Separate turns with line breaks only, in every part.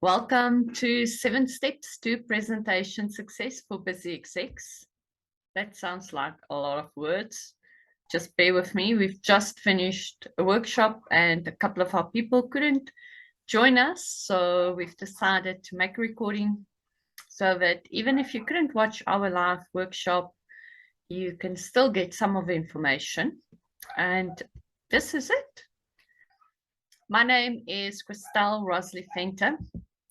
Welcome to 7 Steps to Presentation Success for Busy Execs. That sounds like a lot of words. Just bear with me. We've just finished a workshop and a couple of our people couldn't join us. So we've decided to make a recording so that even if you couldn't watch our live workshop, you can still get some of the information. And this is it. My name is Christel Fenter.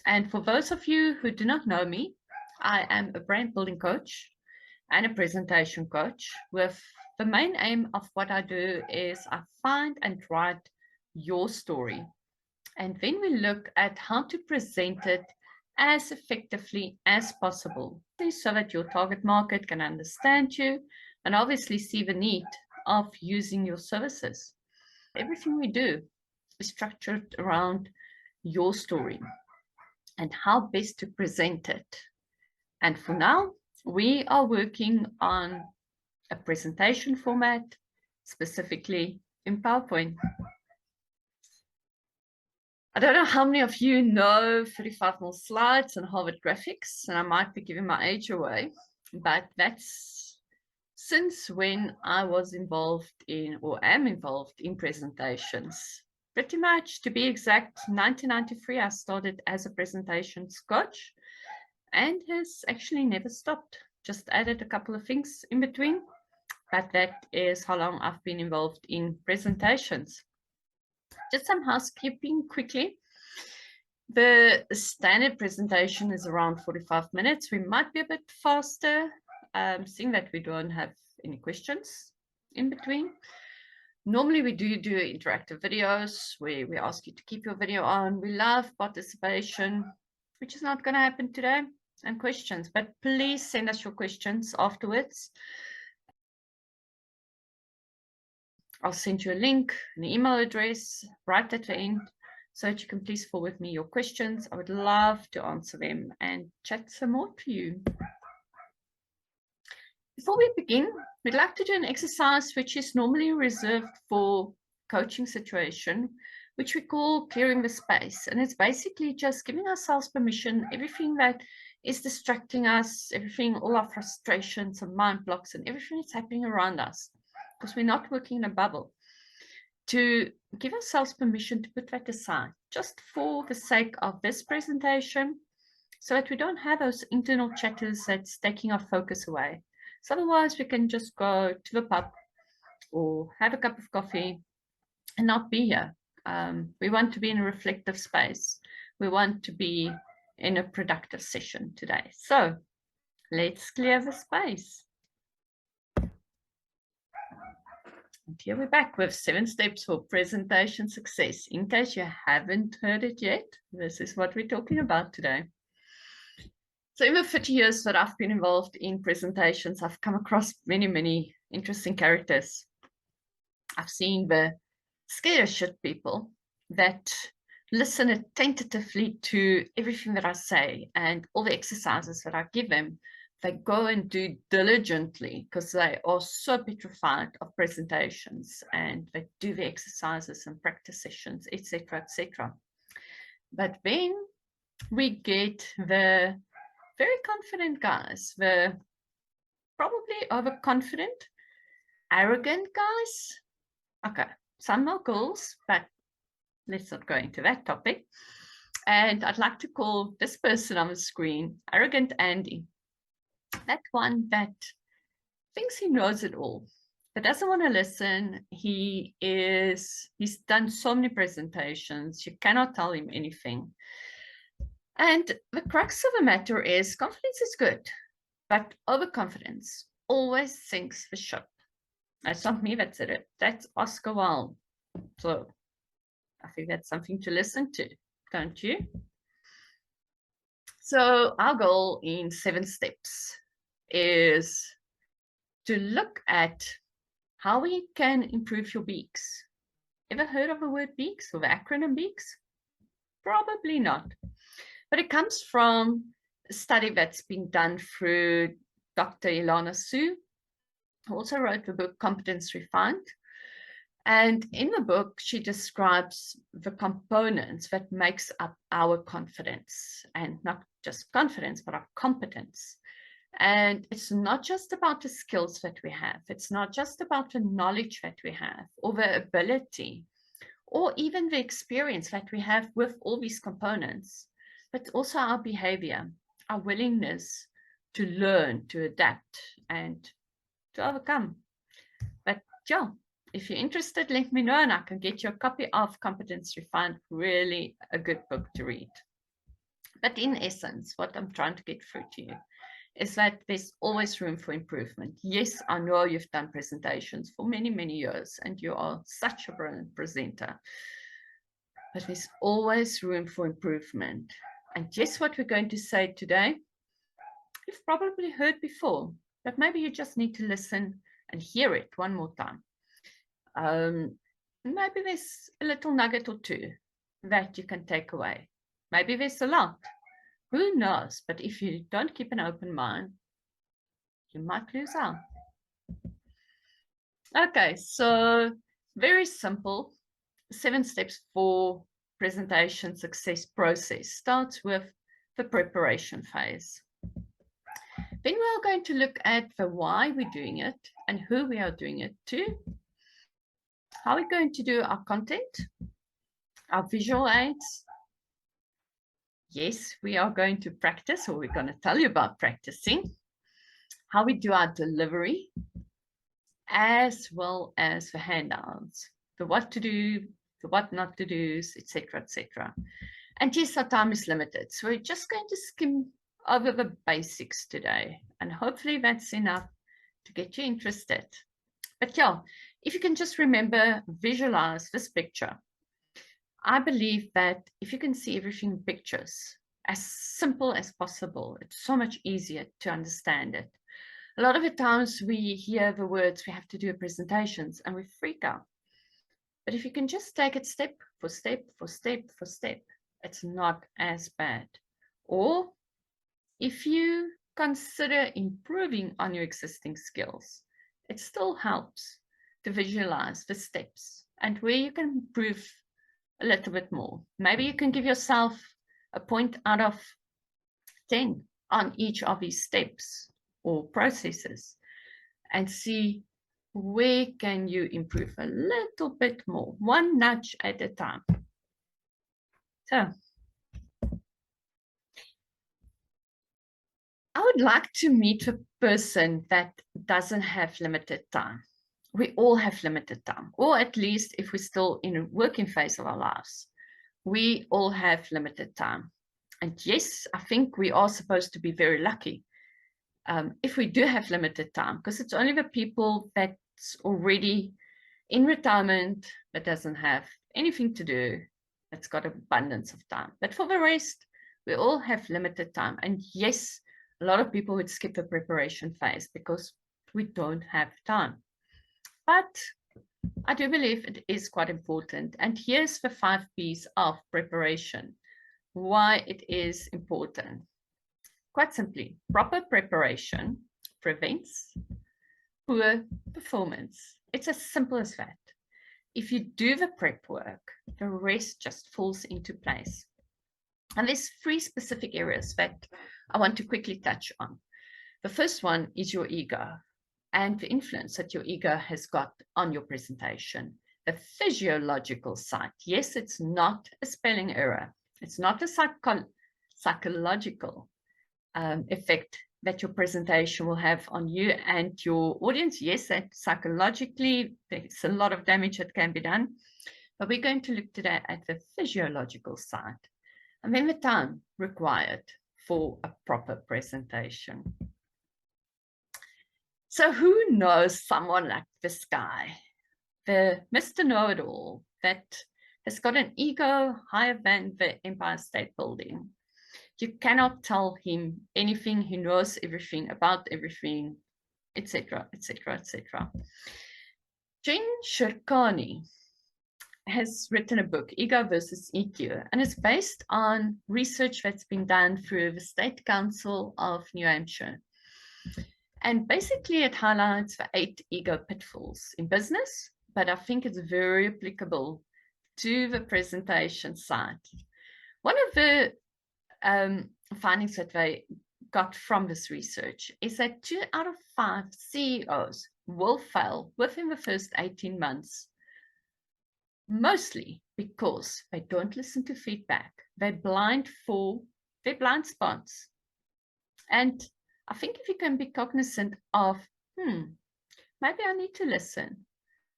And for those of you who do not know me, I am a brand building coach and a presentation coach with the main aim of what I do is I find and write your story. And then we look at how to present it as effectively as possible so that your target market can understand you and obviously see the need of using your services. Everything we do is structured around your story and how best to present it. And for now, we are working on a presentation format, specifically in PowerPoint. I don't know how many of you know 35 more slides and Harvard graphics, and I might be giving my age away, but that's since when I was involved in, or am involved in presentations. Pretty much, to be exact, 1993, I started as a presentations coach and has actually never stopped. Just added a couple of things in between, but that is how long I've been involved in presentations. Just some housekeeping quickly. The standard presentation is around 45 minutes. We might be a bit faster, seeing that we don't have any questions in between. Normally, we do interactive videos where we ask you to keep your video on. We love participation, which is not going to happen today, and questions. But please send us your questions afterwards. I'll send you a link, an email address right at the end so that you can please forward me your questions. I would love to answer them and chat some more to you. Before we begin, we'd like to do an exercise which is normally reserved for coaching situation, which we call clearing the space. And it's basically just giving ourselves permission, everything that is distracting us, everything, all our frustrations and mind blocks and everything that's happening around us, because we're not working in a bubble, to give ourselves permission to put that aside, just for the sake of this presentation, so that we don't have those internal chatters that's taking our focus away. So otherwise, we can just go to the pub or have a cup of coffee and not be here. We want to be in a reflective space. We want to be in a productive session today. So let's clear the space. And here we're back with 7 steps for presentation success. In case you haven't heard it yet, this is what we're talking about today. So in the 30 years that I've been involved in presentations, I've come across many, many interesting characters. I've seen the scared shit people that listen attentively to everything that I say and all the exercises that I give them. They go and do diligently because they are so petrified of presentations, and they do the exercises and practice sessions, etc., etc. But then we get the very confident guys, the probably overconfident, arrogant guys. Okay, some are girls, but let's not go into that topic. And I'd like to call this person on the screen Arrogant Andy. That one that thinks he knows it all, but doesn't want to listen. He's done so many presentations, you cannot tell him anything. And the crux of the matter is confidence is good, but overconfidence always sinks the ship. That's not me that said it. That's Oscar Wilde. So I think that's something to listen to, don't you? So our goal in 7 steps is to look at how we can improve your beaks. Ever heard of the word beaks or the acronym beaks? Probably not. But it comes from a study that's been done through Dr. Ilana Su, who also wrote the book Competence Refined. And in the book, she describes the components that makes up our confidence, and not just confidence, but our competence. And it's not just about the skills that we have. It's not just about the knowledge that we have or the ability or even the experience that we have with all these components, but also our behavior, our willingness to learn, to adapt, and to overcome. But yeah, if you're interested, let me know and I can get you a copy of Competence Refined. Really a good book to read. But in essence, what I'm trying to get through to you is that there's always room for improvement. Yes, I know you've done presentations for many, many years and you are such a brilliant presenter, but there's always room for improvement. And just what we're going to say today, you've probably heard before, but maybe you just need to listen and hear it one more time. Maybe there's a little nugget or two that you can take away. Maybe there's a lot. Who knows? But if you don't keep an open mind, you might lose out. Okay, so very simple. 7 steps for presentation success process starts with the preparation phase. Then we are going to look at the why we're doing it and who we are doing it to. How we're going to do our content, our visual aids. Yes, we are going to practice, or we're going to tell you about practicing. How we do our delivery, as well as the handouts, the what to do, the what not to do, etc., etc. And yes, our time is limited, so we're just going to skim over the basics today, and hopefully that's enough to get you interested. But yeah, if you can just remember, visualize this picture. I believe that if you can see everything in pictures, as simple as possible, it's so much easier to understand it. A lot of the times we hear the words, we have to do presentations, and we freak out. But if you can just take it step for step, for step, for step, it's not as bad. Or if you consider improving on your existing skills, it still helps to visualize the steps and where you can improve a little bit more. Maybe you can give yourself a point out of 10 on each of these steps or processes and see where can you improve a little bit more, one nudge at a time. So I would like to meet a person that doesn't have limited time. We all have limited time, or at least if we're still in a working phase of our lives, we all have limited time. And yes, I think we are supposed to be very lucky if we do have limited time, because it's only the people that's already in retirement that doesn't have anything to do, that's got abundance of time. But for the rest, we all have limited time. And yes, a lot of people would skip the preparation phase because we don't have time. But I do believe it is quite important. And here's the 5 P's of preparation, why it is important. Quite simply, proper preparation prevents poor performance. It's as simple as that. If you do the prep work, the rest just falls into place. And there's 3 specific areas that I want to quickly touch on. The first one is your ego and the influence that your ego has got on your presentation. The physiological side. Yes, it's not a spelling error. It's not a psychological effect that your presentation will have on you and your audience. Yes, that psychologically, there's a lot of damage that can be done. But we're going to look today at the physiological side. And then the time required for a proper presentation. So who knows someone like this guy, the Mr. Know-it-all that has got an ego higher than the Empire State Building? You cannot tell him anything. He knows everything about everything, etc., etc., etc. Jen Shirkani has written a book, Ego versus EQ, and it's based on research that's been done through the State Council of New Hampshire. And basically it highlights the 8 ego pitfalls in business, but I think it's very applicable to the presentation side. One of the findings that they got from this research is that 2 out of 5 CEOs will fail within the first 18 months, mostly because they don't listen to feedback. They're blind for their blind spots. And I think if you can be cognizant of, maybe I need to listen.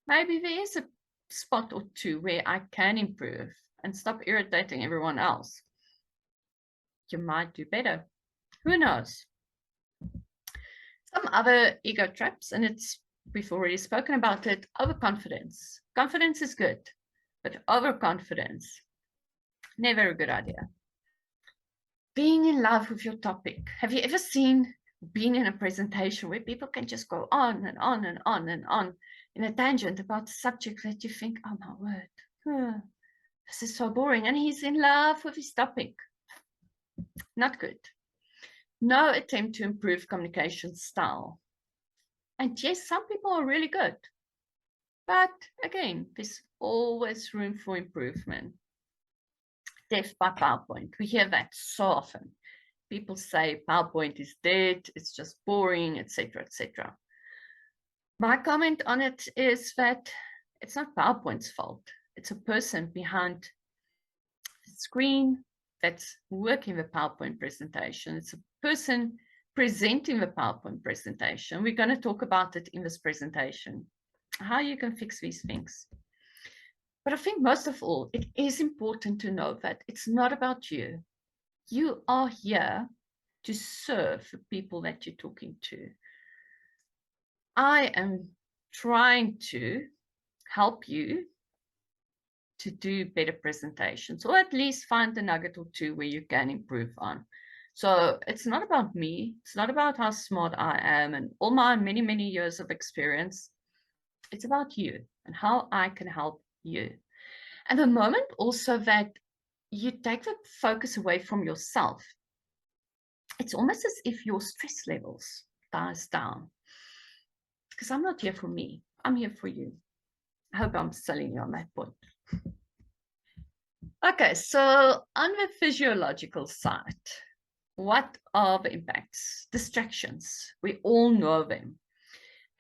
Maybe there is a spot or two where I can improve and stop irritating everyone else, you might do better. Who knows? Some other ego traps, and we've already spoken about it, overconfidence. Confidence is good, but overconfidence, never a good idea. Being in love with your topic. Have you ever been in a presentation where people can just go on and on and on and on in a tangent about a subject that you think, oh my word, this is so boring, and he's in love with his topic. Not good. No attempt to improve communication style. And yes, some people are really good. But again, there's always room for improvement. Death by PowerPoint. We hear that so often. People say PowerPoint is dead, it's just boring, etc., etc. My comment on it is that it's not PowerPoint's fault. It's a person behind the screen that's working the PowerPoint presentation. It's a person presenting the PowerPoint presentation. We're going to talk about it in this presentation, how you can fix these things. But I think most of all, it is important to know that it's not about you. You are here to serve the people that you're talking to. I am trying to help you to do better presentations, or at least find a nugget or two where you can improve on. So it's not about me. It's not about how smart I am and all my many, many years of experience. It's about you and how I can help you. And the moment also that you take the focus away from yourself, it's almost as if your stress levels dies down. Because I'm not here for me. I'm here for you. I hope I'm selling you on that point. Okay, so on the physiological side, what are the impacts? Distractions. We all know them.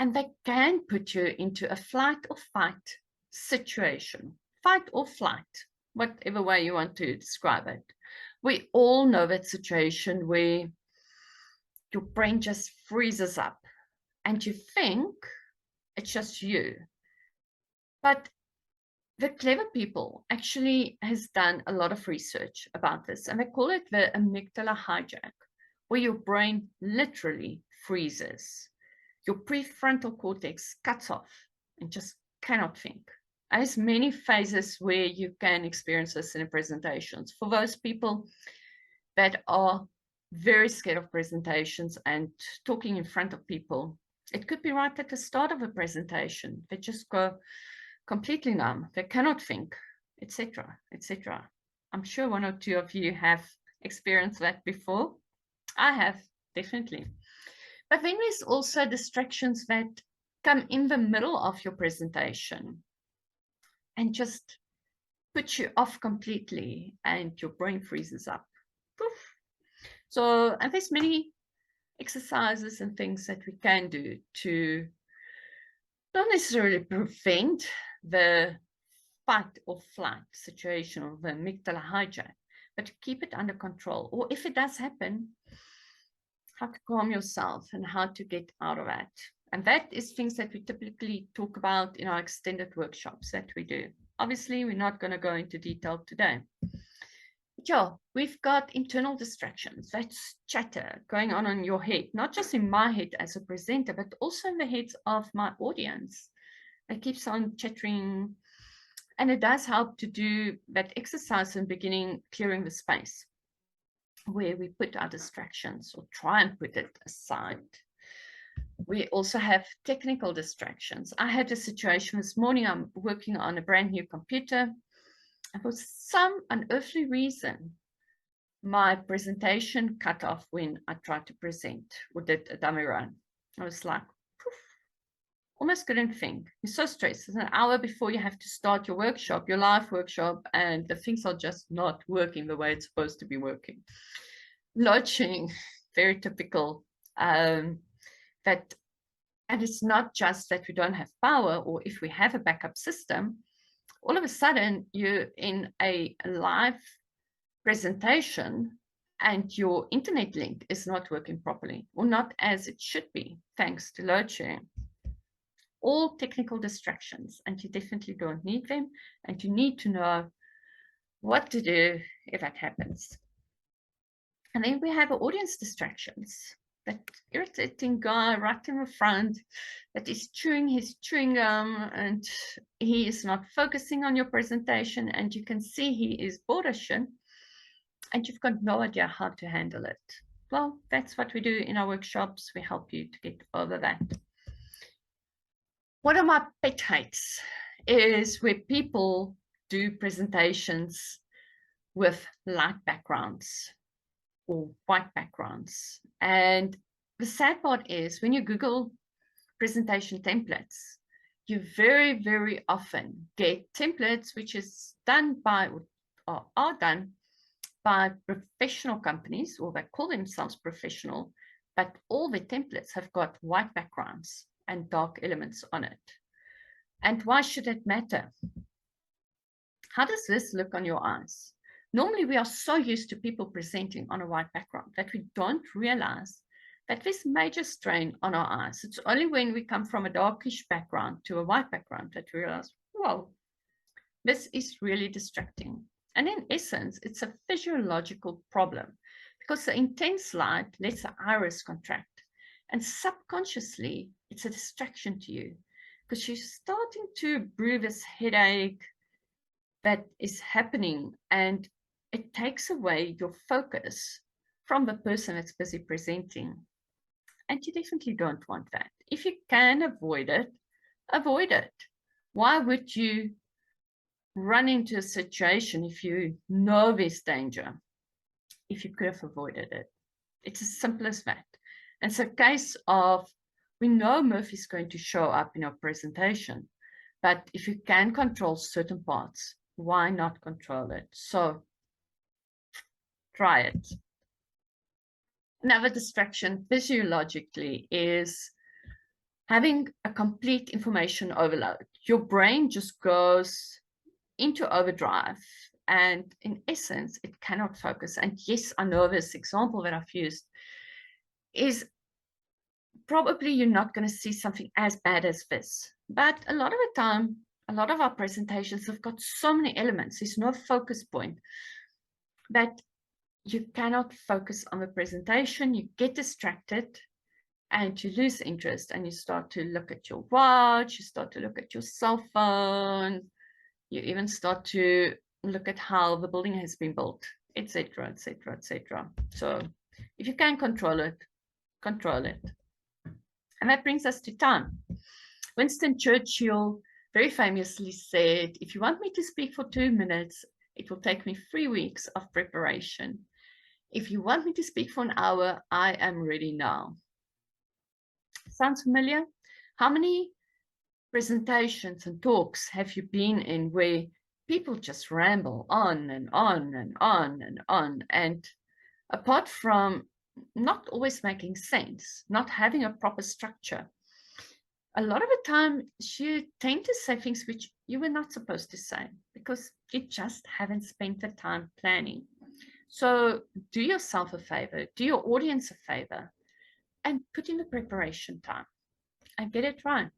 And they can put you into a flight or fight situation. Fight or flight, whatever way you want to describe it. We all know that situation where your brain just freezes up and you think it's just you. But the clever people actually has done a lot of research about this, and they call it the amygdala hijack, where your brain literally freezes. Your prefrontal cortex cuts off and just cannot think. There's many phases where you can experience this in presentations. For those people that are very scared of presentations and talking in front of people, it could be right at the start of a presentation. They just go completely numb, they cannot think, etc., etc. I'm sure one or two of you have experienced that before. I have, definitely. But then there's also distractions that come in the middle of your presentation and just put you off completely and your brain freezes up. Poof. So, and there's many exercises and things that we can do to not necessarily prevent the fight or flight situation or the amygdala hijack, but to keep it under control. Or if it does happen, how to calm yourself and how to get out of that. And that is things that we typically talk about in our extended workshops that we do. Obviously, we're not going to go into detail today. But yeah, we've got internal distractions. That's chatter going on in your head, not just in my head as a presenter, but also in the heads of my audience. It keeps on chattering. And it does help to do that exercise in the beginning, clearing the space, where we put our distractions or try and put it aside. We also have technical distractions. I had a situation this morning. I'm working on a brand new computer. And for some unearthly reason, my presentation cut off when I tried to present or did a dummy run. I was like, poof. almost couldn't think. You're so stressed. It's an hour before you have to start your workshop, your live workshop, and the things are just not working the way it's supposed to be working. Load shedding, very typical. And it's not just that we don't have power, or if we have a backup system, all of a sudden you're in a live presentation and your internet link is not working properly or not as it should be, thanks to load shedding. All technical distractions, and you definitely don't need them, and you need to know what to do if that happens. And then we have audience distractions. That irritating guy right in the front that is chewing his chewing gum and he is not focusing on your presentation, and you can see he is bored as shit, and you've got no idea how to handle it. Well, that's what we do in our workshops. We help you to get over that. One of my pet hates is where people do presentations with light backgrounds or white backgrounds. And the sad part is when you Google presentation templates, you very, very often get templates which is done by or are done by professional companies, or they call themselves professional, but all the templates have got white backgrounds and dark elements on it. And why should it matter? How does this look on your eyes? Normally, we are so used to people presenting on a white background that we don't realize that there's major strain on our eyes. It's only when we come from a darkish background to a white background that we realize, whoa, this is really distracting. And in essence, it's a physiological problem because the intense light lets the iris contract. And subconsciously, it's a distraction to you because you're starting to brew this headache that is happening, and it takes away your focus from the person that's busy presenting. And you definitely don't want that. If you can avoid it, avoid it. Why would you run into a situation if you know there's danger, if you could have avoided it? It's as simple as that. And it's a case of, we know Murphy's going to show up in our presentation, but if you can control certain parts, why not control it? So try it. Another distraction physiologically is having a complete information overload. Your brain just goes into overdrive, and in essence, it cannot focus. And yes, I know this example that I've used is probably you're not going to see something as bad as this. But a lot of the time, a lot of our presentations have got so many elements. There's no focus point that you cannot focus on the presentation. You get distracted and you lose interest, and you start to look at your watch, you start to look at your cell phone, you even start to look at how the building has been built, etc., etc., etc. So if you can control it, control it. And that brings us to time. Winston Churchill very famously said, if you want me to speak for 2 minutes, it will take me 3 weeks of preparation. If you want me to speak for an hour, I am ready now. Sounds familiar? How many presentations and talks have you been in where people just ramble on and on and on and on? And apart from not always making sense, not having a proper structure, a lot of the time you tend to say things which you were not supposed to say because you just haven't spent the time planning. So do yourself a favor, do your audience a favor, and put in the preparation time and get it right,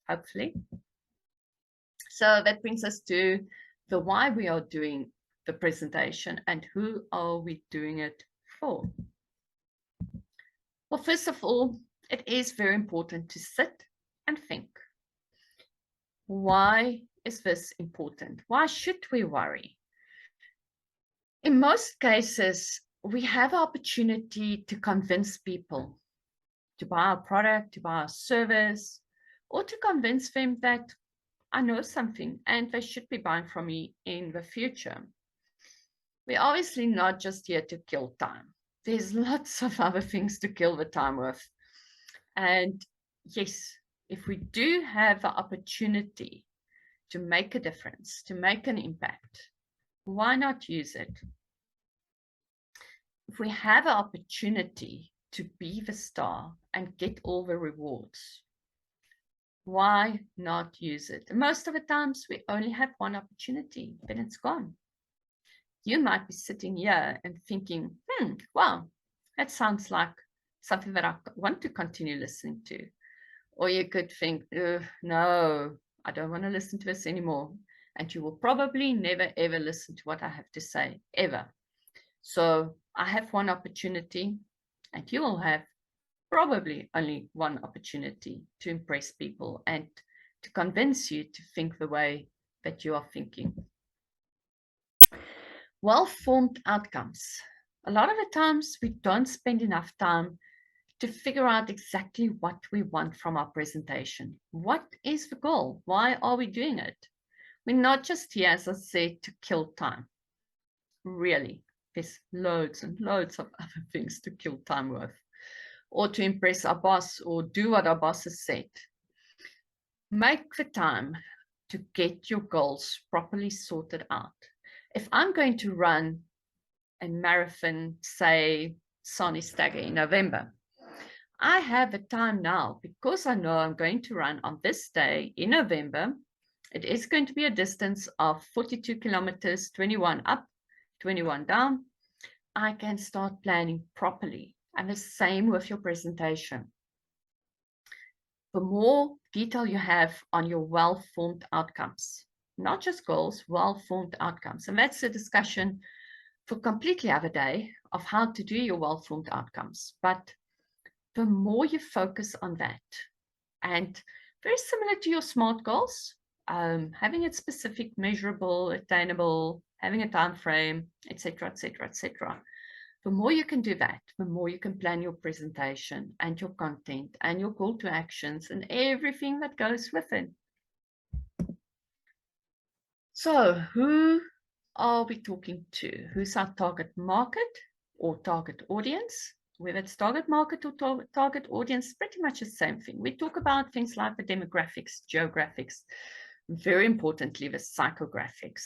hopefully. So that brings us to the why we are doing the presentation and who are we doing it for. Well, first of all, it is very important to sit and think. Why is this important? Why should we worry? In most cases, we have an opportunity to convince people to buy our product, to buy our service, or to convince them that I know something and they should be buying from me in the future. We're obviously not just here to kill time. There's lots of other things to kill the time with. And yes, if we do have the opportunity to make a difference, to make an impact, why not use it? If we have an opportunity to be the star and get all the rewards, why not use it? Most of the times we only have one opportunity, then it's gone. You might be sitting here and thinking, wow, that sounds like something that I want to continue listening to. Or you could think, no, I don't want to listen to this anymore. And you will probably never, ever listen to what I have to say, ever. So I have one opportunity, and you will have probably only one opportunity to impress people and to convince you to think the way that you are thinking. Well-formed outcomes. A lot of the times we don't spend enough time to figure out exactly what we want from our presentation. What is the goal? Why are we doing it? We're not just here, as I said, to kill time. Really, there's loads and loads of other things to kill time with, or to impress our boss, or do what our boss has said. Make the time to get your goals properly sorted out. If I'm going to run a marathon, say, Sani Stagger in November, I have a time now because I know I'm going to run on this day in November. It is going to be a distance of 42 kilometers, 21 up, 21 down. I can start planning properly. And the same with your presentation. The more detail you have on your well-formed outcomes, not just goals, well-formed outcomes. And that's a discussion for completely other day of how to do your well-formed outcomes. But the more you focus on that, and very similar to your SMART goals, having it specific, measurable, attainable, having a time frame, etc., etc., etc. The more you can do that, the more you can plan your presentation and your content and your call to actions and everything that goes with it. So who are we talking to? Who's our target market or target audience? Whether it's target market or target audience, pretty much the same thing. We talk about things like the demographics, geographics, very importantly, the psychographics.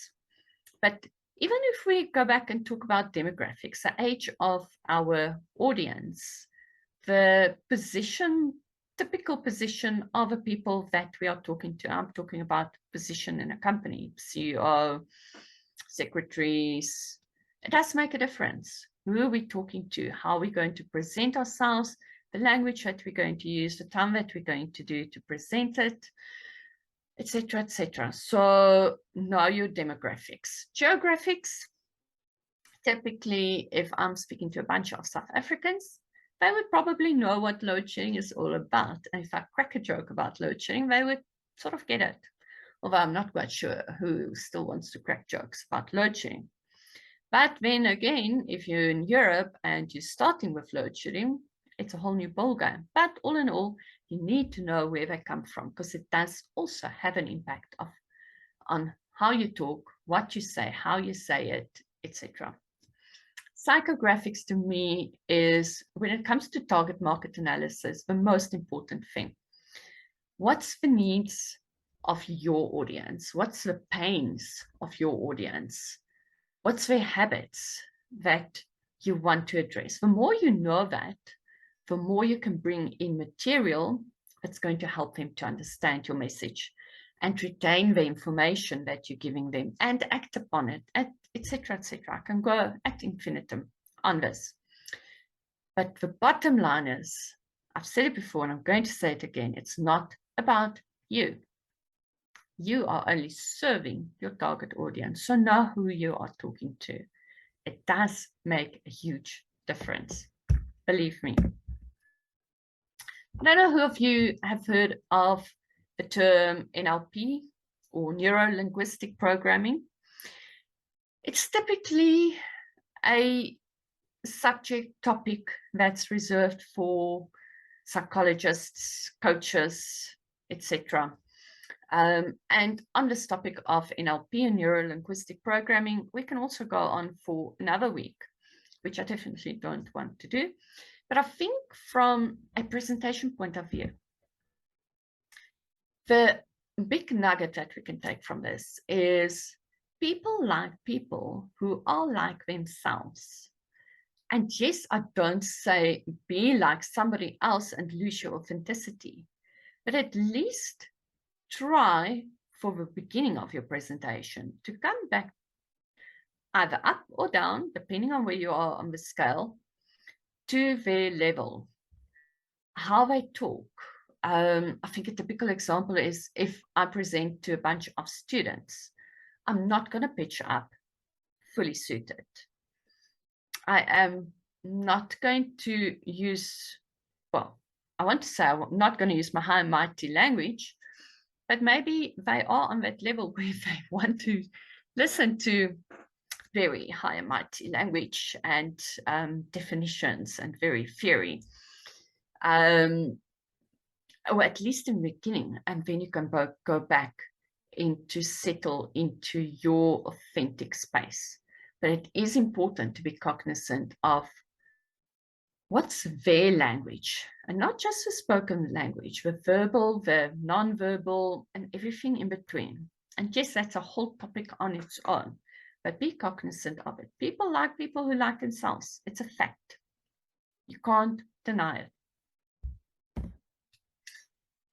But even if we go back and talk about demographics, the age of our audience, the position, typical position of the people that we are talking to, I'm talking about position in a company, CEO, secretaries, it does make a difference. Who are we talking to? How are we going to present ourselves? The language that we're going to use, the time that we're going to do to present it, etc., etc. So know your demographics. Geographics, typically, if I'm speaking to a bunch of South Africans, they would probably know what load shedding is all about. And if I crack a joke about load shedding, they would sort of get it. Although I'm not quite sure who still wants to crack jokes about load shedding. But then again, if you're in Europe and you're starting with load shedding, it's a whole new ballgame. But all in all, you need to know where they come from, because it does also have an impact on how you talk, what you say, how you say it, etc. Psychographics to me is, when it comes to target market analysis, the most important thing. What's the needs of your audience? What's the pains of your audience? What's their habits that you want to address? The more you know that, the more you can bring in material that's going to help them to understand your message and retain the information that you're giving them and act upon it, etc., etc. I can go ad infinitum on this. But the bottom line is, I've said it before and I'm going to say it again, it's not about you. You are only serving your target audience. So know who you are talking to. It does make a huge difference. Believe me. I don't know who of you have heard of the term NLP or neuro-linguistic programming. It's typically a subject topic that's reserved for psychologists, coaches, etc. And on this topic of NLP and neuro-linguistic programming, we can also go on for another week, which I definitely don't want to do. But I think from a presentation point of view, The big nugget that we can take from this is people like people who are like themselves. And yes, I don't say be like somebody else and lose your authenticity, but at least try for the beginning of your presentation to come back either up or down, depending on where you are on the scale, to their level, how they talk. I think a typical example is if I present to a bunch of students, I'm not going to pitch up fully suited. I am not going to use, well, I want to say I'm not going to use my high and mighty language, but maybe they are on that level where they want to listen to very high and mighty language and definitions and very theory. Or at least in the beginning, and then you can go back into settle into your authentic space. But it is important to be cognizant of what's their language, and not just the spoken language, the verbal, the non-verbal, and everything in between. And yes, that's a whole topic on its own, but be cognizant of it. People like people who like themselves. It's a fact. You can't deny it.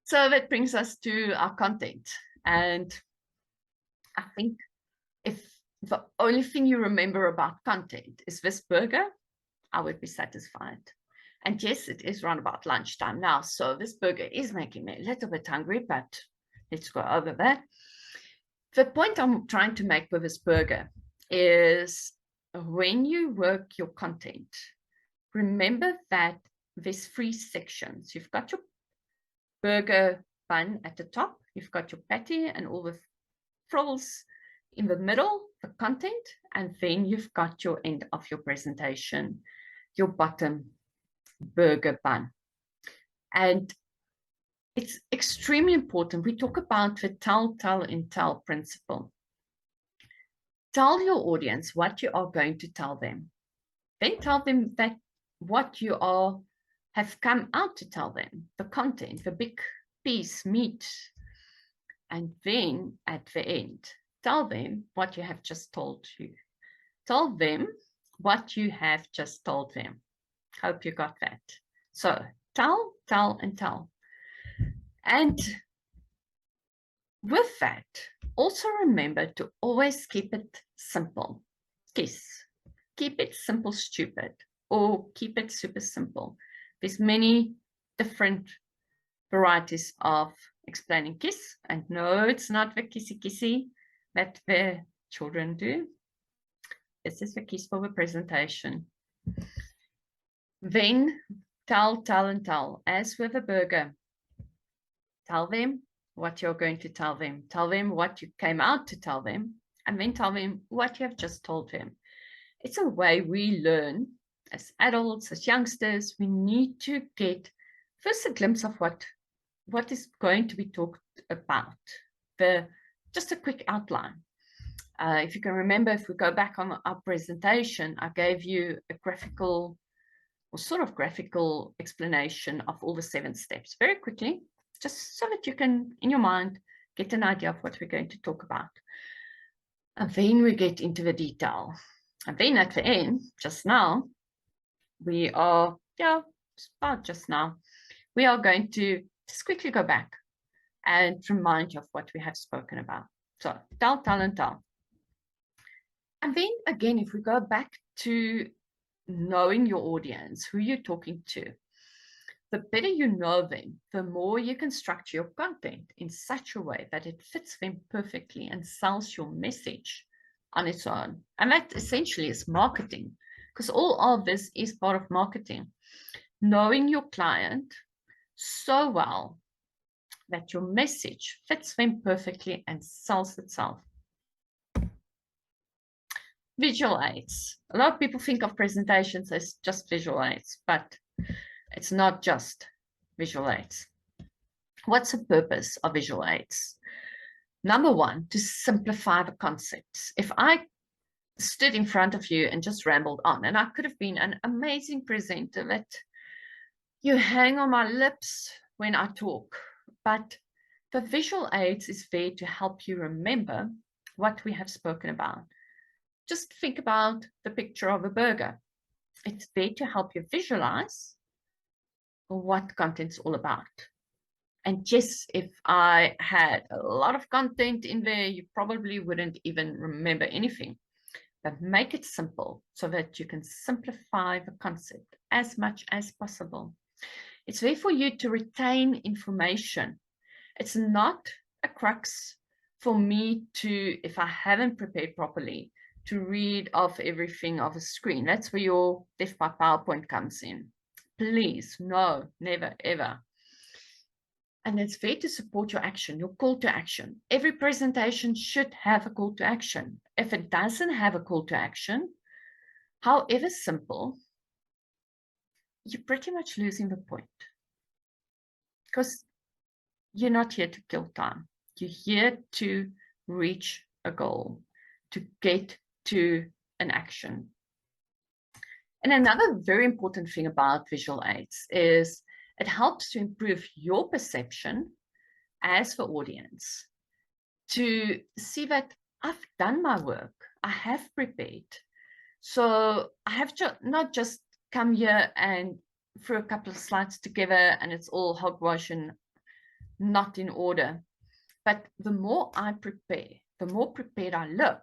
So that brings us to our content. And I think if the only thing you remember about content is this burger, I would be satisfied. And yes, it is around about lunchtime now. So this burger is making me a little bit hungry, but let's go over that. The point I'm trying to make with this burger is when you work your content, remember that there's 3 sections. You've got your burger bun at the top, you've got your patty and all the frills in the middle, the content, and then you've got your end of your presentation, your bottom burger bun. And it's extremely important. We talk about the tell, and tell principle. Tell your audience what you are going to tell them. Then tell them that what you have come out to tell them, the content, the big piece, meat. And then at the end, tell them what you have just told you. Tell them what you have just told them. Hope you got that. So tell, and tell. And with that, also remember to always keep it simple. Yes, keep it simple, stupid, or keep it super simple. There's many different varieties of explaining kiss, and no, it's not the kissy that the children do. This is the kiss for the presentation. Then tell, and tell. As with a burger, tell them what you're going to tell them. Tell them what you came out to tell them, and then tell them what you have just told them. It's a way we learn as adults, as youngsters. We need to get first a glimpse of what is going to be talked about. Just a quick outline. If you can remember, if we go back on our presentation, I gave you a graphical or sort of graphical explanation of all the 7 steps very quickly, just so that you can, in your mind, get an idea of what we're going to talk about. And then we get into the detail. And then at the end, just now, we are going to just quickly go back and remind you of what we have spoken about. So tell, and tell. And then again, if we go back to knowing your audience, who you're talking to, the better you know them, the more you can structure your content in such a way that it fits them perfectly and sells your message on its own. And that essentially is marketing, because all of this is part of marketing. Knowing your client so well that your message fits them perfectly and sells itself. Visual aids. A lot of people think of presentations as just visual aids, but it's not just visual aids. What's the purpose of visual aids? Number 1, to simplify the concepts. If I stood in front of you and just rambled on, and I could have been an amazing presenter that you hang on my lips when I talk, but The visual aids is there to help you remember what we have spoken about. Just think about the picture of a burger. It's there to help you visualize what content's all about. And yes, if I had a lot of content in there, you probably wouldn't even remember anything. But make it simple so that you can simplify the concept as much as possible. It's there for you to retain information. It's not a crux for me to, if I haven't prepared properly, to read off everything off a screen. That's where your Deaf by PowerPoint comes in. Please, no, never, ever. And it's there to support your action, your call to action. Every presentation should have a call to action. If it doesn't have a call to action, however simple, you're pretty much losing the point. Because you're not here to kill time. You're here to reach a goal, to get to an action. And another very important thing about visual aids is it helps to improve your perception as the audience, to see that I've done my work, I have prepared. So I have not just come here and threw a couple of slides together and it's all hogwash and not in order. But the more I prepare, the more prepared I look,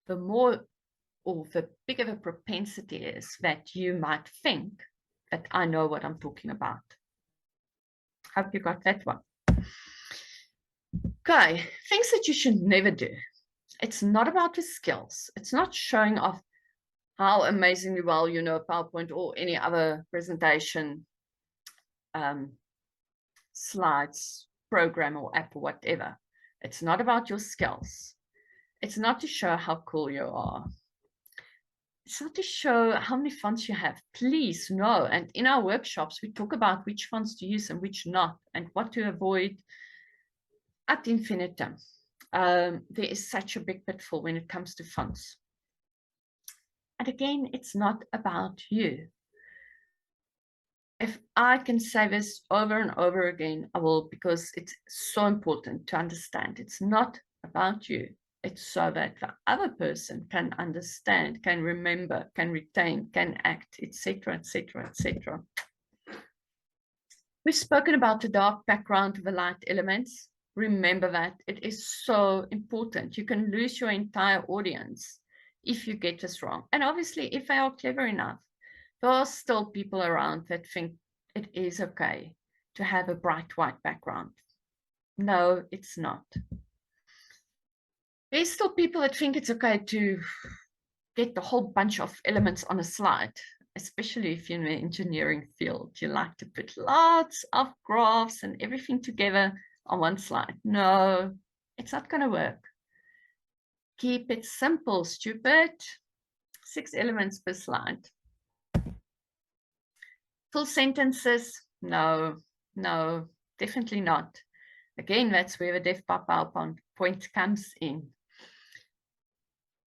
the more or the bigger the propensity is that you might think that I know what I'm talking about. Hope you got that one. Okay, things that you should never do. It's not about the skills. It's not showing off how amazingly well you know PowerPoint or any other presentation slides, program or app or whatever. It's not about your skills. It's not to show how cool you are. It's not to show how many fonts you have. Please, no. And in our workshops, we talk about which fonts to use and which not, and what to avoid ad infinitum. There is such a big pitfall when it comes to fonts. And again, it's not about you. If I can say this over and over again, I will, because it's so important to understand. It's not about you. It's so that the other person can understand, can remember, can retain, can act, etc., etc., etc. We've spoken about the dark background of the light elements. Remember that it is so important. You can lose your entire audience if you get this wrong. And obviously, if they are clever enough, there are still people around that think it is okay to have a bright white background. No, it's not. There's still people that think it's okay to get the whole bunch of elements on a slide, especially if you're in the engineering field. You like to put lots of graphs and everything together on one slide. No, it's not going to work. Keep it simple, stupid. 6 elements per slide. Full sentences? No, no, definitely not. Again, that's where the Deaf by PowerPoint comes in.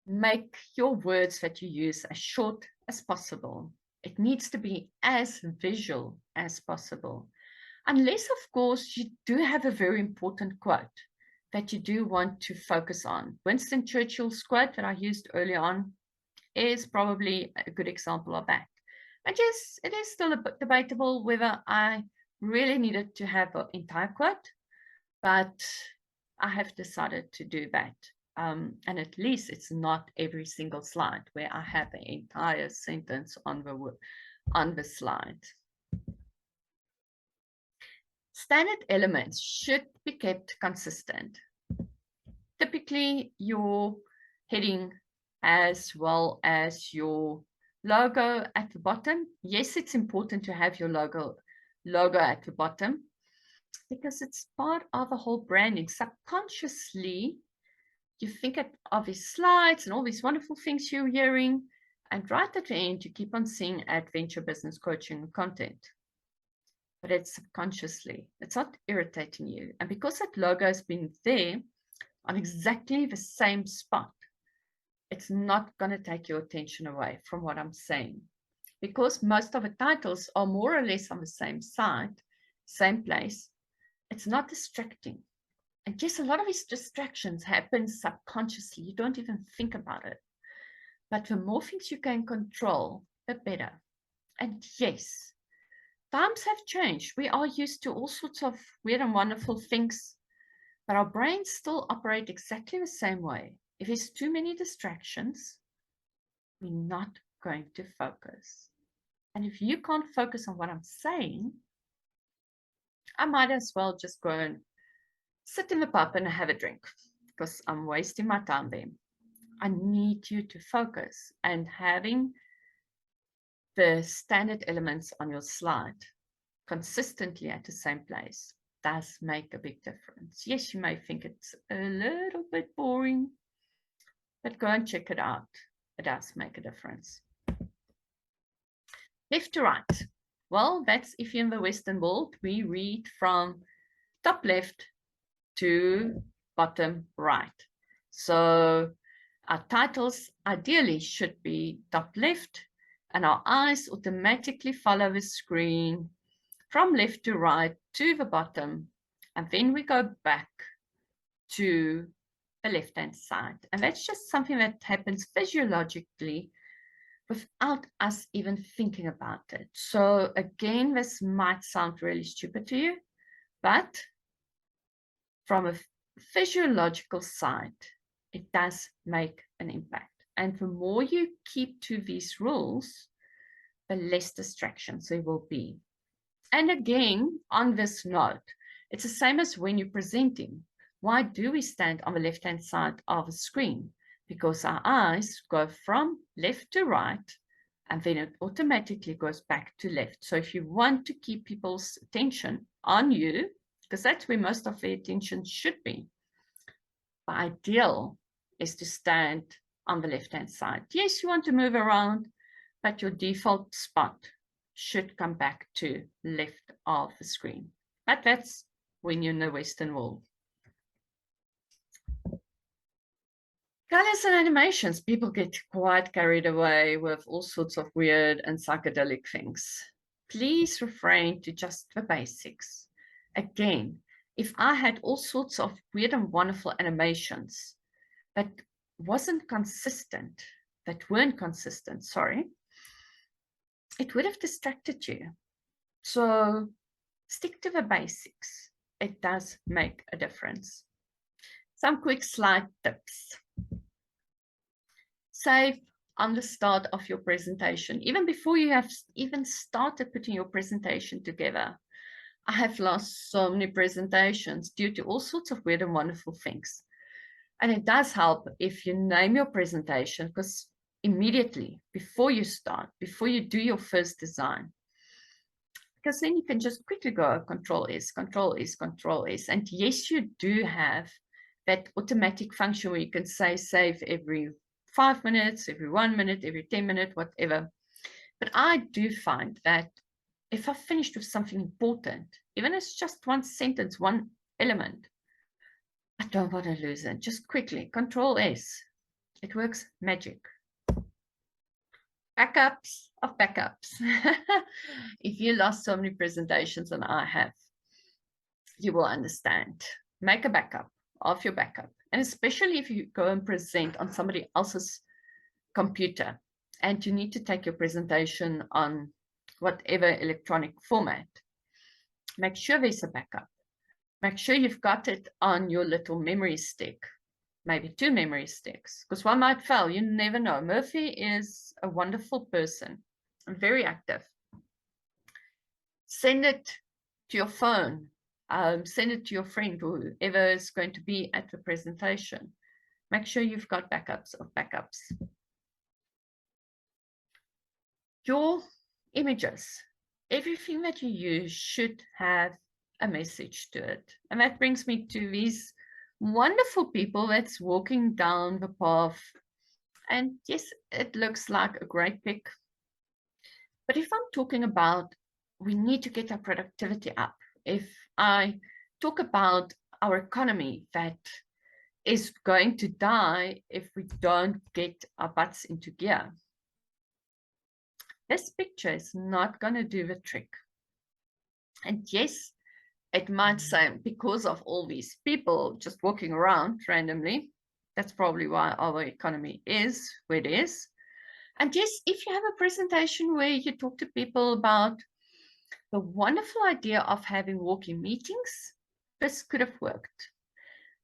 Make your words that you use as short as possible. It needs to be as visual as possible. Unless, of course, you do have a very important quote that you do want to focus on. Winston Churchill's quote that I used early on is probably a good example of that. And yes, it is still a bit debatable whether I really needed to have an entire quote, but I have decided to do that. And at least it's not every single slide where I have the entire sentence on the slide. Standard elements should be kept consistent. Typically, your heading as well as your logo at the bottom. Yes, it's important to have your logo at the bottom because it's part of the whole branding. Subconsciously, you think of these slides and all these wonderful things you're hearing, and right at the end, you keep on seeing adventure business coaching content. But it's subconsciously, it's not irritating you. And because that logo has been there on exactly the same spot, it's not going to take your attention away from what I'm saying. Because most of the titles are more or less on the same side, same place, it's not distracting. And yes, a lot of these distractions happen subconsciously. You don't even think about it. But the more things you can control, the better. And yes, times have changed. We are used to all sorts of weird and wonderful things, but our brains still operate exactly the same way. If there's too many distractions, we're not going to focus. And if you can't focus on what I'm saying, I might as well just go and sit in the pub and have a drink because I'm wasting my time there. I need you to focus, and having the standard elements on your slide consistently at the same place does make a big difference. Yes, you may think it's a little bit boring, but go and check it out. It does make a difference. Left to right. Well, that's if you're in the Western world, we read from top left to bottom right. So our titles ideally should be top left, and our eyes automatically follow the screen from left to right to the bottom, and then we go back to the left-hand side. And that's just something that happens physiologically without us even thinking about it. So again, this might sound really stupid to you, but from a physiological side, it does make an impact. And the more you keep to these rules, the less distractions there will be. And again, on this note, it's the same as when you're presenting. Why do we stand on the left-hand side of a screen? Because our eyes go from left to right, and then it automatically goes back to left. So if you want to keep people's attention on you, because that's where most of their attention should be, the ideal is to stand on the left-hand side. Yes, you want to move around, but your default spot should come back to left of the screen. But that's when you're in the Western world. Colors and animations. People get quite carried away with all sorts of weird and psychedelic things. Please refrain to just the basics. Again, if I had all sorts of weird and wonderful animations that weren't consistent, it would have distracted you. So stick to the basics. It does make a difference. Some quick slide tips. Save on the start of your presentation, even before you have even started putting your presentation together. I have lost so many presentations due to all sorts of weird and wonderful things. And it does help if you name your presentation, because immediately before you start, before you do your first design, because then you can just quickly go Control S, Control S, Control S. And yes, you do have that automatic function where you can say save every 5 minutes, every 1 minute, every 10 minutes, whatever. But I do find that if I've finished with something important, even if it's just one sentence, one element, I don't want to lose it. Just quickly, Control S. It works magic. Backups of backups. If you lost so many presentations and I have, you will understand. Make a backup of your backup. And especially if you go and present on somebody else's computer and you need to take your presentation on whatever electronic format, make sure there's a backup. Make sure you've got it on your little memory stick, maybe 2 memory sticks, because one might fail. You never know. Murphy is a wonderful person and very active. Send it to your phone. Send it to your friend or whoever is going to be at the presentation. Make sure you've got backups of backups. Your images, everything that you use should have a message to it. And that brings me to these wonderful people that's walking down the path. And yes, it looks like a great pic. But if I'm talking about we need to get our productivity up, if I talk about our economy that is going to die if we don't get our butts into gear, this picture is not going to do the trick. And yes, it might say, because of all these people just walking around randomly, that's probably why our economy is where it is. And yes, if you have a presentation where you talk to people about the wonderful idea of having walking meetings, this could have worked.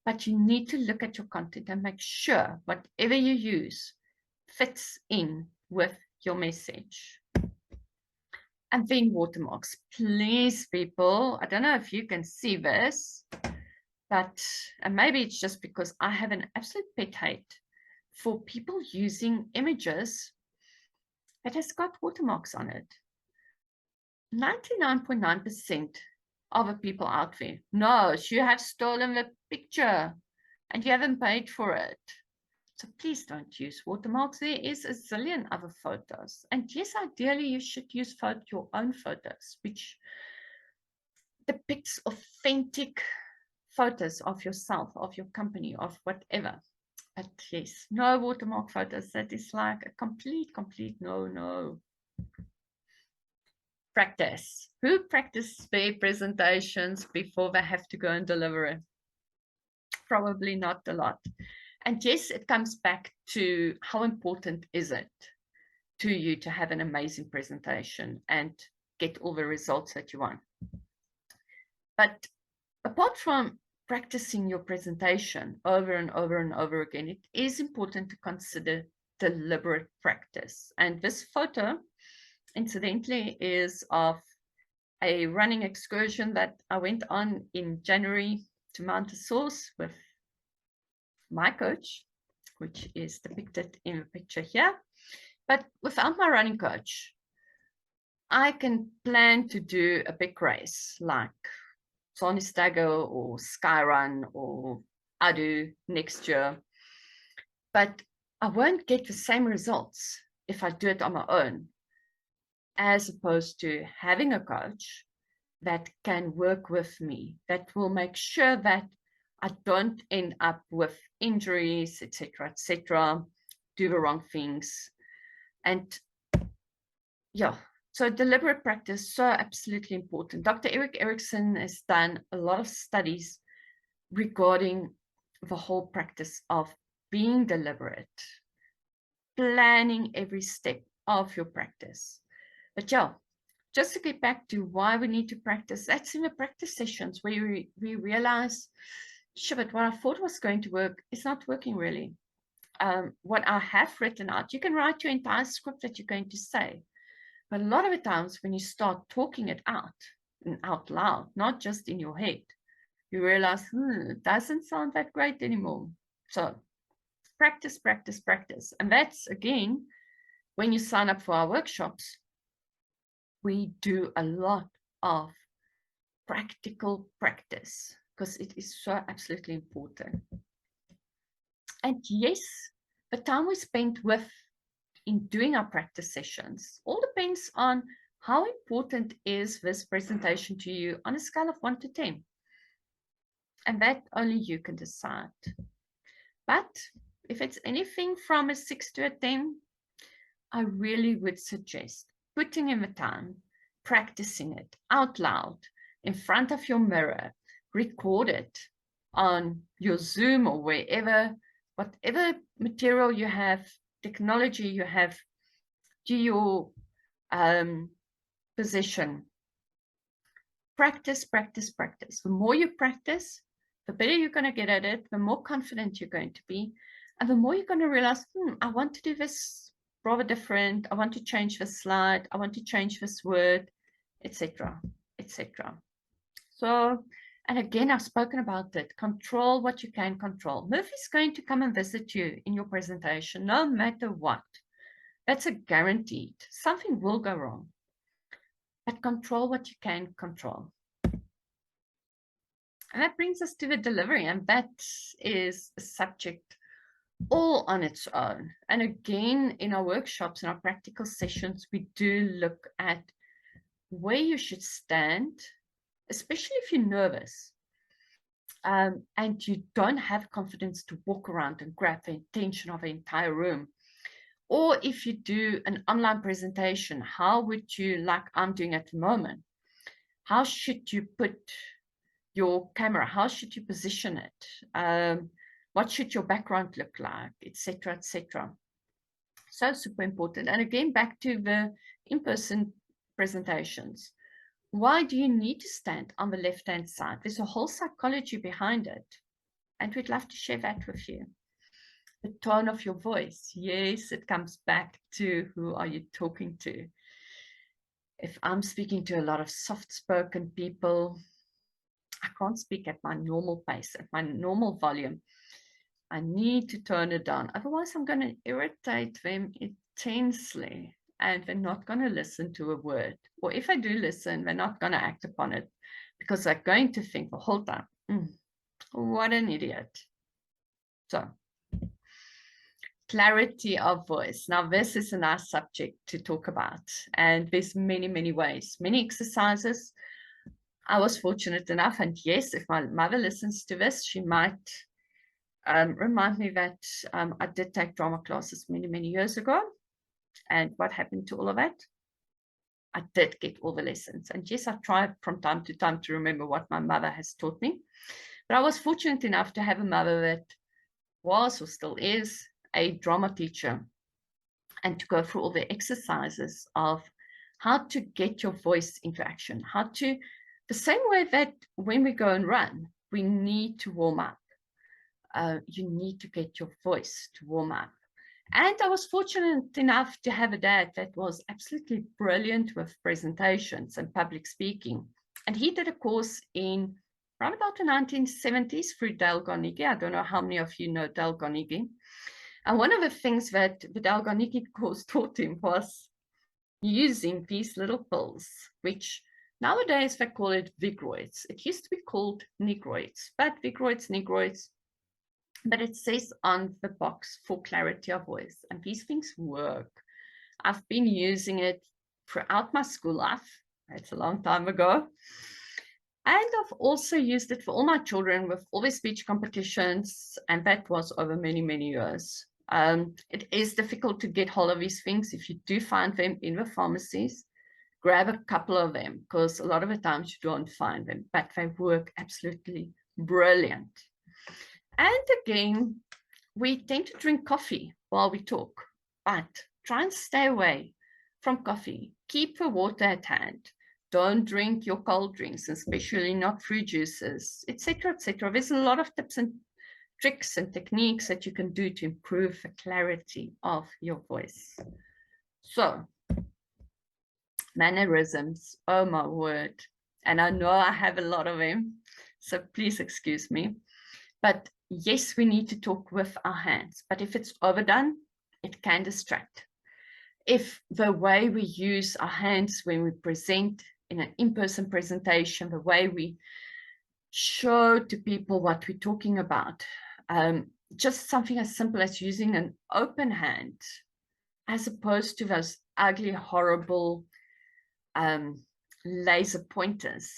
But you need to look at your content and make sure whatever you use fits in with your message. And then watermarks. Please, people, I don't know if you can see this, but and maybe it's just because I have an absolute pet hate for people using images that has got watermarks on it. 99.9% of the people out there knows you have stolen the picture and you haven't paid for it. So please don't use watermarks. There is a zillion other photos. And yes, ideally you should use your own photos, which depicts authentic photos of yourself, of your company, of whatever. But yes, no watermark photos. That is like a complete no. Practice. Who practices their presentations before they have to go and deliver it? Probably not a lot. And yes, it comes back to how important is it to you to have an amazing presentation and get all the results that you want. But apart from practicing your presentation over and over and over again, it is important to consider deliberate practice. And this photo, incidentally, is of a running excursion that I went on in January to Mount Source with my coach, which is depicted in the picture here. But without my running coach, I can plan to do a big race like Sonnestago or Skyrun or Adu next year. But I won't get the same results if I do it on my own, as opposed to having a coach that can work with me, that will make sure that I don't end up with injuries, etc., do the wrong things. And yeah, so deliberate practice, so absolutely important. Dr. Erik Erikson has done a lot of studies regarding the whole practice of being deliberate, planning every step of your practice. But yeah, just to get back to why we need to practice, that's in the practice sessions where we realize, sure, but what I thought was going to work is not working really. What I have written out, you can write your entire script that you're going to say. But a lot of the times when you start talking it out and out loud, not just in your head, you realize, it doesn't sound that great anymore. So practice. And that's, again, when you sign up for our workshops, we do a lot of practical practice because it is so absolutely important. And yes, the time we spend in doing our practice sessions all depends on how important is this presentation to you on a scale of 1 to 10. And that only you can decide. But if it's anything from a 6 to a 10, I really would suggest putting in the time, practicing it out loud in front of your mirror, record it on your Zoom or wherever, whatever material you have, technology you have to your possession. Practice. The more you practice, the better you're going to get at it, the more confident you're going to be, and the more you're going to realize, I want to do this rather different, I want to change this slide, I want to change this word, etc. So, and again, I've spoken about it. Control what you can control. Murphy's going to come and visit you in your presentation, no matter what. That's a guaranteed. Something will go wrong. But control what you can control. And that brings us to the delivery, and that is a subject all on its own. And again, in our workshops and our practical sessions, we do look at where you should stand, especially if you're nervous and you don't have confidence to walk around and grab the attention of the entire room. Or if you do an online presentation, how would you, like I'm doing at the moment, how should you put your camera, how should you position it? What should your background look like, etc., etc. So super important. And again, back to the in-person presentations. Why do you need to stand on the left-hand side? There's a whole psychology behind it. And we'd love to share that with you. The tone of your voice. Yes, it comes back to who are you talking to. If I'm speaking to a lot of soft-spoken people, I can't speak at my normal pace, at my normal volume. I need to tone it down. Otherwise, I'm going to irritate them intensely and they're not going to listen to a word. Or if I do listen, they're not going to act upon it because they're going to think the whole time, what an idiot. So, clarity of voice. Now, this is a nice subject to talk about. And there's many, many ways, many exercises. I was fortunate enough, and yes, if my mother listens to this, she might remind me that I did take drama classes many, many years ago. And what happened to all of that? I did get all the lessons. And yes, I tried from time to time to remember what my mother has taught me. But I was fortunate enough to have a mother that was or still is a drama teacher, and to go through all the exercises of how to get your voice into action, how to, the same way that when we go and run, we need to warm up. You need to get your voice to warm up. And I was fortunate enough to have a dad that was absolutely brilliant with presentations and public speaking. And he did a course in around about the 1970s through Dale Carnegie. I don't know how many of you know Dale Carnegie. And one of the things that the Dale Carnegie course taught him was using these little pills, which nowadays they call it Vigroids. It used to be called Negroids, but Vigroids, Negroids, but it says on the box for clarity of voice. And these things work. I've been using it throughout my school life. It's a long time ago. And I've also used it for all my children with all their speech competitions. And that was over many, many years. It is difficult to get hold of these things. If you do find them in the pharmacies, grab a couple of them, because a lot of the times you don't find them, but they work absolutely brilliant. And again, we tend to drink coffee while we talk, but try and stay away from coffee. Keep the water at hand. Don't drink your cold drinks, especially not fruit juices, etc., etc. There's a lot of tips and tricks and techniques that you can do to improve the clarity of your voice. So, mannerisms, oh my word. And I know I have a lot of them, so please excuse me. But yes, we need to talk with our hands, but if it's overdone, it can distract. If the way we use our hands when we present in an in-person presentation, the way we show to people what we're talking about, just something as simple as using an open hand, as opposed to those ugly, horrible laser pointers,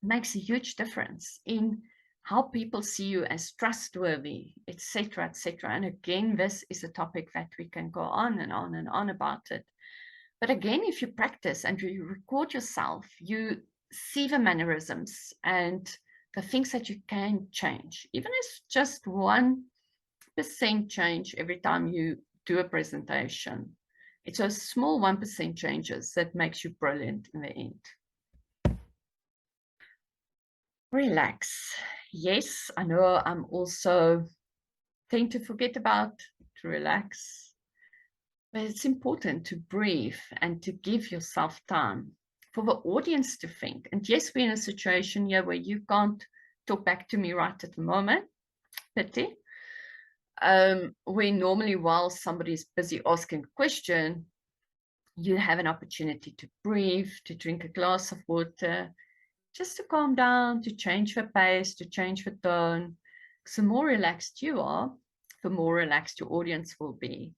makes a huge difference in how people see you as trustworthy, etc., etc. And again, this is a topic that we can go on and on and on about it. But again, if you practice and you record yourself, you see the mannerisms and the things that you can change, even if just 1% change every time you do a presentation. It's those small 1% changes that makes you brilliant in the end. Relax. Yes, I know I'm also tend to forget about to relax, but it's important to breathe and to give yourself time for the audience to think. And yes, we're in a situation here where you can't talk back to me right at the moment, pity. Where normally while somebody's busy asking a question, you have an opportunity to breathe, to drink a glass of water, just to calm down, to change the pace, to change the tone. Because the more relaxed you are, the more relaxed your audience will be.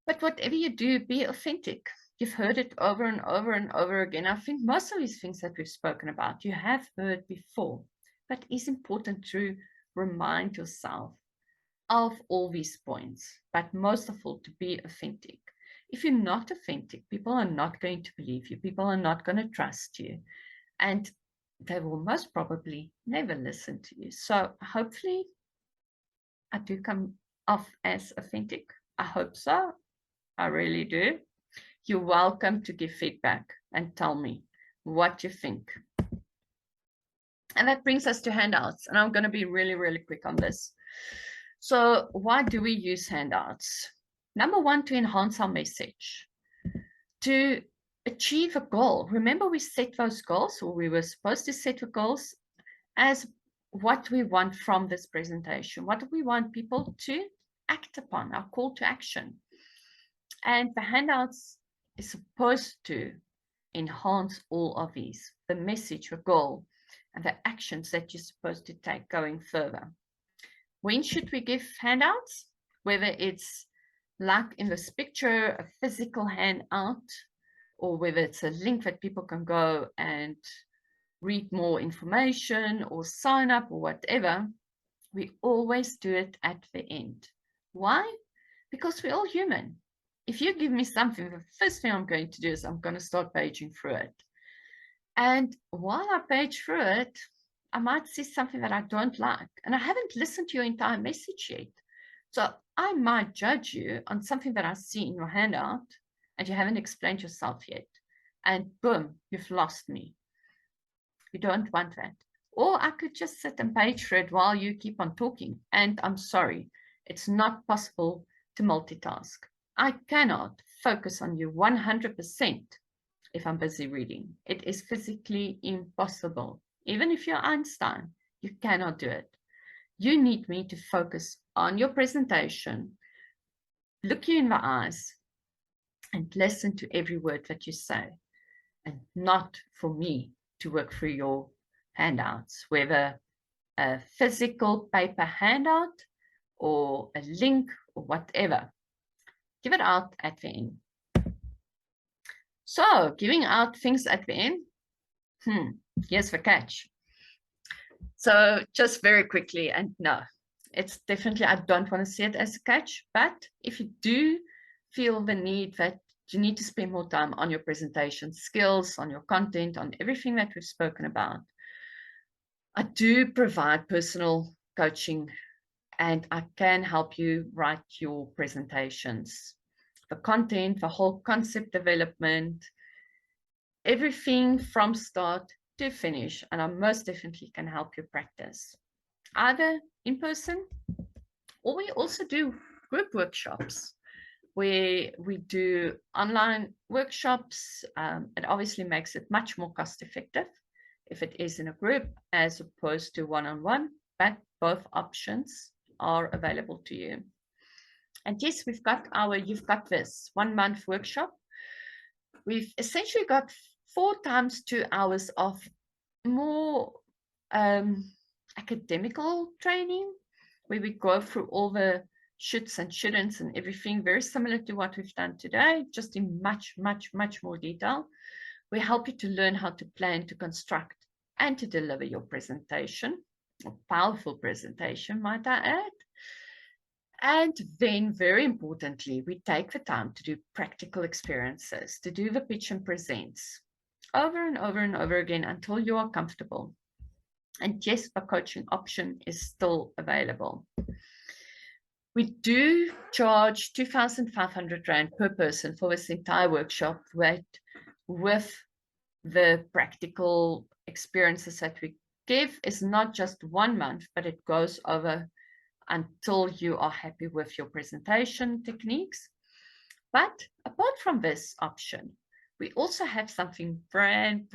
But whatever you do, be authentic. You've heard it over and over and over again. I think most of these things that we've spoken about, you have heard before. But it's important to remind yourself of all these points, but most of all, to be authentic. If you're not authentic, people are not going to believe you. People are not going to trust you. and they will most probably never listen to you. So hopefully I do come off as authentic. I hope so. I really do. You're welcome to give feedback and tell me what you think. And that brings us to handouts. And I'm going to be really, really quick on this. So why do we use handouts? Number one, to enhance our message, to achieve a goal. Remember, we set those goals, or we were supposed to set the goals as what we want from this presentation. What do we want people to act upon, our call to action. And the handouts is supposed to enhance all of these, the message, the goal, and the actions that you're supposed to take going further. When should we give handouts? Whether it's like in this picture, a physical handout, or whether it's a link that people can go and read more information or sign up or whatever, we always do it at the end. Why? Because we're all human. If you give me something, the first thing I'm going to do is I'm going to start paging through it. And while I page through it, I might see something that I don't like. And I haven't listened to your entire message yet. So I might judge you on something that I see in your handout and you haven't explained yourself yet. And boom, you've lost me. You don't want that. Or I could just sit and page through it while you keep on talking. And I'm sorry, it's not possible to multitask. I cannot focus on you 100% if I'm busy reading. It is physically impossible. Even if you're Einstein, you cannot do it. You need me to focus on your presentation, look you in the eyes, and listen to every word that you say, and not for me to work through your handouts, whether a physical paper handout or a link or whatever. Give it out at the end. So, giving out things at the end, here's the catch. So, just very quickly, and no, it's definitely, I don't want to see it as a catch, but if you do feel the need that you need to spend more time on your presentation skills, on your content, on everything that we've spoken about, I do provide personal coaching and I can help you write your presentations. The content, the whole concept development, everything from start to finish, and I most definitely can help you practice, either in person, or we also do group workshops where we do online workshops. It obviously makes it much more cost effective if it is in a group as opposed to one-on-one, but both options are available to you. And yes, we've got our You've Got This 1 month workshop. We've essentially got 4 times 2 hours of more academical training, where we go through all the shoulds and shouldn'ts and everything, very similar to what we've done today, just in much, much, much more detail. We help you to learn how to plan, to construct, and to deliver your presentation, a powerful presentation, might I add. And then, very importantly, we take the time to do practical experiences, to do the pitch and presents over and over and over again until you are comfortable. And yes, a coaching option is still available. We do charge 2,500 Rand per person for this entire workshop, with the practical experiences that we give is not just 1 month, but it goes over until you are happy with your presentation techniques. But apart from this option, we also have something brand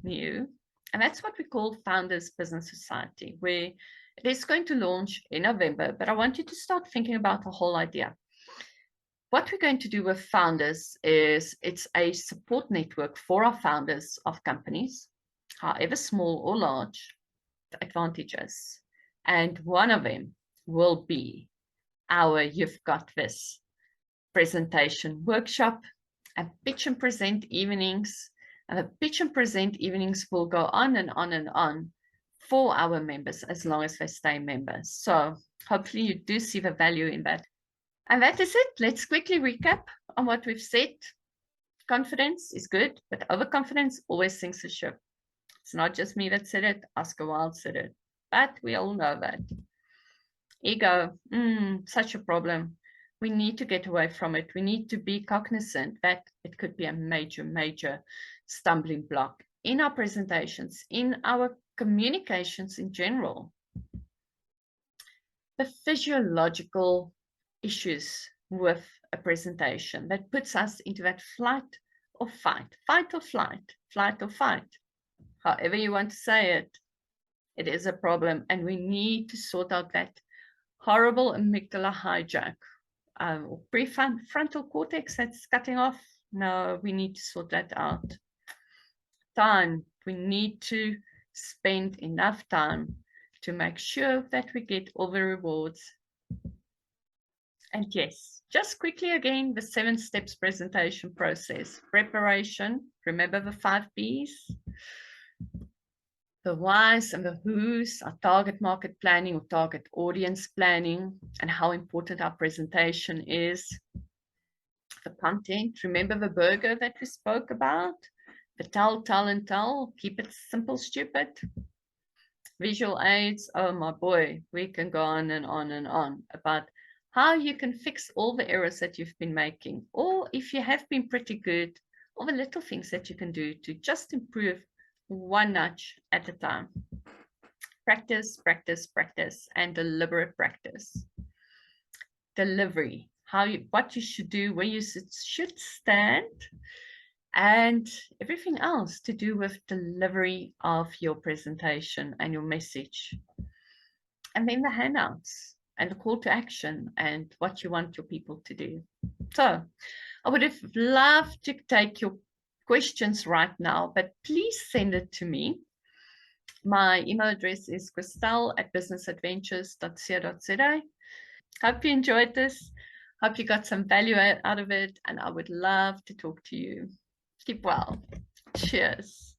new, and that's what we call Founders Business Society, where it is going to launch in November, but I want you to start thinking about the whole idea. What we're going to do with Founders is it's a support network for our founders of companies, however small or large, the advantages. And one of them will be our You've Got This presentation workshop and pitch and present evenings. And the pitch and present evenings will go on and on and on for our members as long as they stay members. So hopefully you do see the value in that. And that is it. Let's quickly recap on what we've said. Confidence is good, but overconfidence always sinks the ship. It's not just me that said it, Oscar Wilde said it, but we all know that. Ego, such a problem. We need to get away from it. We need to be cognizant that it could be a major, major stumbling block in our presentations, in our communications in general. The physiological issues with a presentation that puts us into that flight or fight or flight, flight or fight, however you want to say it, it is a problem, and we need to sort out that horrible amygdala hijack or prefrontal cortex that's cutting off. No, we need to sort that out. Time. We need to spend enough time to make sure that we get all the rewards. And yes, just quickly again, the 7 steps presentation process. Preparation, remember the 5 B's? The whys and the whos, our target market planning or target audience planning, and how important our presentation is. The content, remember the burger that we spoke about? The tell, and tell, keep it simple, stupid. Visual aids, oh my boy, we can go on and on and on about how you can fix all the errors that you've been making, or if you have been pretty good, all the little things that you can do to just improve one notch at a time. Practice, practice, practice, and deliberate practice. Delivery, what you should do, where you should stand, and everything else to do with delivery of your presentation and your message. And then the handouts and the call to action and what you want your people to do. So I would have loved to take your questions right now, but please send it to me. My email address is christel@businessadventures.co.za. Hope you enjoyed this. Hope you got some value out of it, and I would love to talk to you. Keep well. Cheers.